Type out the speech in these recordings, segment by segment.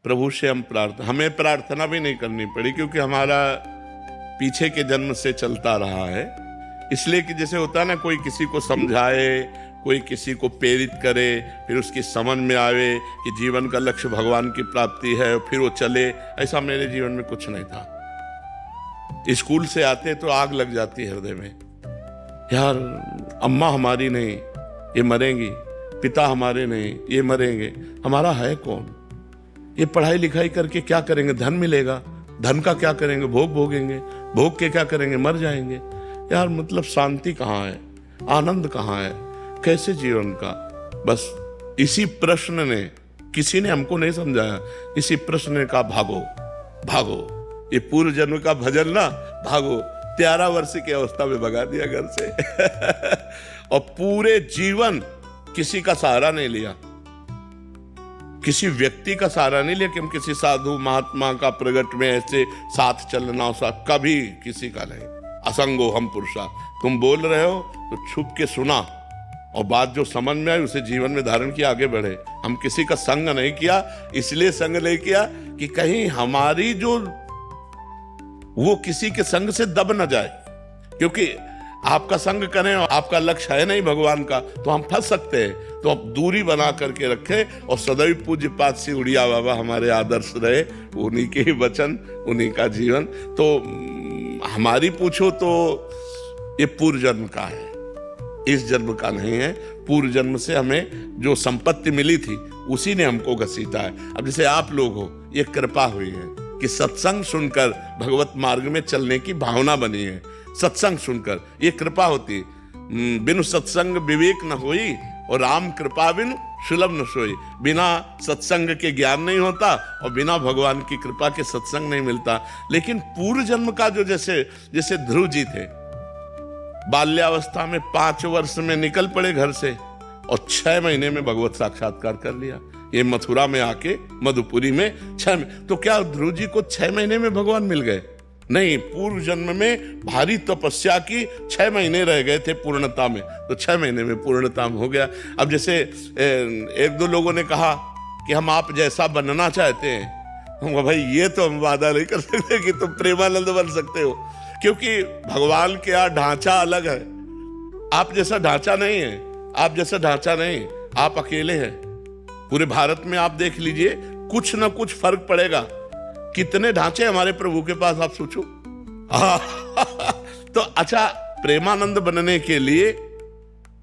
प्रभु से हम हमें प्रार्थना भी नहीं करनी पड़ी, क्योंकि हमारा पीछे के जन्म से चलता रहा है। इसलिए कि जैसे होता है ना, कोई किसी को समझाए, कोई किसी को प्रेरित करे, फिर उसकी समझ में आवे कि जीवन का लक्ष्य भगवान की प्राप्ति है, फिर वो चले। ऐसा मेरे जीवन में कुछ नहीं था। स्कूल से आते तो आग लग जाती हृदय में, यार अम्मा हमारी नहीं, ये मरेंगी, पिता हमारे नहीं, ये मरेंगे, हमारा है कौन? ये पढ़ाई लिखाई करके क्या करेंगे? धन मिलेगा, धन का क्या करेंगे? भोग भोगेंगे, भोग के क्या करेंगे? मर जाएंगे। यार मतलब शांति कहाँ है, आनंद कहाँ है, कैसे जीवन का? बस इसी प्रश्न ने, किसी ने हमको नहीं समझाया, इसी प्रश्न ने कहा भागो भागो, ये पूर्व जन्म का भजन ना, भागो। 13 वर्ष की अवस्था में भगा दिया घर से और पूरे जीवन किसी का सहारा नहीं लिया, किसी व्यक्ति का सहारा नहीं लिया कि हम किसी साधु महात्मा का प्रगट में ऐसे साथ चलना, साथ कभी किसी का नहीं। असंगो हम पुरुषा, तुम बोल रहे हो तो छुप के सुना और बात जो समझ में आई उसे जीवन में धारण किया, आगे बढ़े। हम किसी का संग नहीं किया, इसलिए संग नहीं किया कि कहीं हमारी जो वो किसी के संग से दब न जाए, क्योंकि आपका संग करें और आपका लक्ष्य है नहीं भगवान का, तो हम फंस सकते हैं। तो अब दूरी बना करके रखें और सदैव पूज्य पाद श्री उड़िया बाबा हमारे आदर्श रहे, उन्हीं के ही वचन, उन्हीं का जीवन। तो हमारी पूछो तो ये पूर्व जन्म का है, इस जन्म का नहीं है। पूर्व जन्म से हमें जो संपत्ति मिली थी उसी ने हमको घसीटा है। अब जैसे आप लोग हो, ये कृपा हुई है कि सत्संग सुनकर भगवत मार्ग में चलने की भावना बनी है। सत्संग सुनकर ये कृपा होती, बिनु सत्संग विवेक न होई और राम कृपा बिनु सुलभ न सोई। बिना सत्संग के ज्ञान नहीं होता और बिना भगवान की कृपा के सत्संग नहीं मिलता। लेकिन पूर्व जन्म का जो जैसे ध्रुव जी थे, बाल्यावस्था में 5 वर्ष में निकल पड़े घर से और 6 महीने में भगवत साक्षात्कार कर लिया। ये मथुरा में आके मधुपुरी में 6 तो क्या ध्रुव जी को 6 महीने में भगवान मिल गए? नहीं, पूर्व जन्म में भारी तपस्या की, 6 महीने रह गए थे पूर्णता में, तो 6 महीने में पूर्णता में हो गया। अब जैसे 1-2 लोगों ने कहा कि हम आप जैसा बनना चाहते हैं, हम भाई ये तो हम वादा नहीं कर सकते कि तुम प्रेमानंद बन सकते हो, क्योंकि भगवान के यहाँ ढांचा अलग है। आप जैसा ढांचा नहीं है, आप जैसा ढांचा नहीं, आप अकेले हैं। पूरे भारत में आप देख लीजिए, कुछ ना कुछ फर्क पड़ेगा। कितने ढांचे हमारे प्रभु के पास, आप सोचो। तो अच्छा, प्रेमानंद बनने के लिए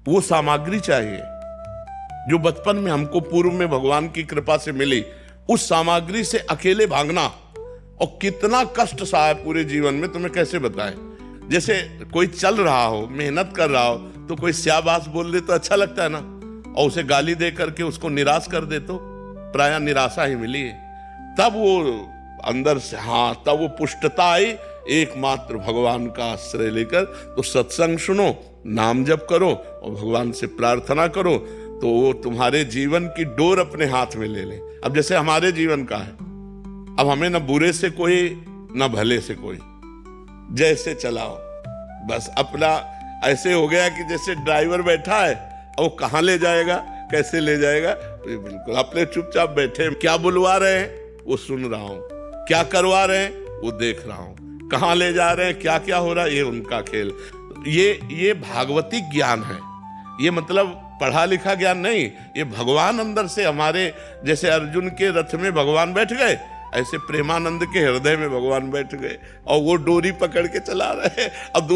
वो सामग्री चाहिए जो बचपन में हमको पूर्व में भगवान की कृपा से मिली। उस सामग्री से अकेले भागना और कितना कष्ट सहा है पूरे जीवन में, तुम्हें कैसे बताएं। जैसे कोई चल रहा हो, मेहनत कर रहा हो, तो कोई स्याबास बोल दे तो अच्छा लगता है ना, और उसे गाली दे करके उसको निराश कर दे तो प्रायः निराशा ही मिली है। तब वो अंदर से, हाँ, तब वो पुष्टता आई एकमात्र भगवान का आश्रय लेकर। तो सत्संग सुनो, नाम जप करो और भगवान से प्रार्थना करो, तो वो तुम्हारे जीवन की डोर अपने हाथ में ले ले। अब जैसे हमारे जीवन का है, अब हमें न बुरे से कोई न भले से कोई, जैसे चलाओ बस अपना। ऐसे हो गया कि जैसे ड्राइवर बैठा है और वो कहाँ ले जाएगा, कैसे ले जाएगा, तो बिल्कुल अपने चुपचाप बैठे। क्या बुलवा रहे हैं वो सुन रहा हूं, क्या करवा रहे हैं वो देख रहा हूं, कहाँ ले जा रहे हैं, क्या क्या हो रहा है, ये उनका खेल। ये भागवती ज्ञान है। ये मतलब पढ़ा लिखा ज्ञान नहीं, ये भगवान अंदर से हमारे, जैसे अर्जुन के रथ में भगवान बैठ गए, ऐसे प्रेमानंद के हृदय में भगवान बैठ गए और वो डोरी पकड़ के चला रहे हैं। अब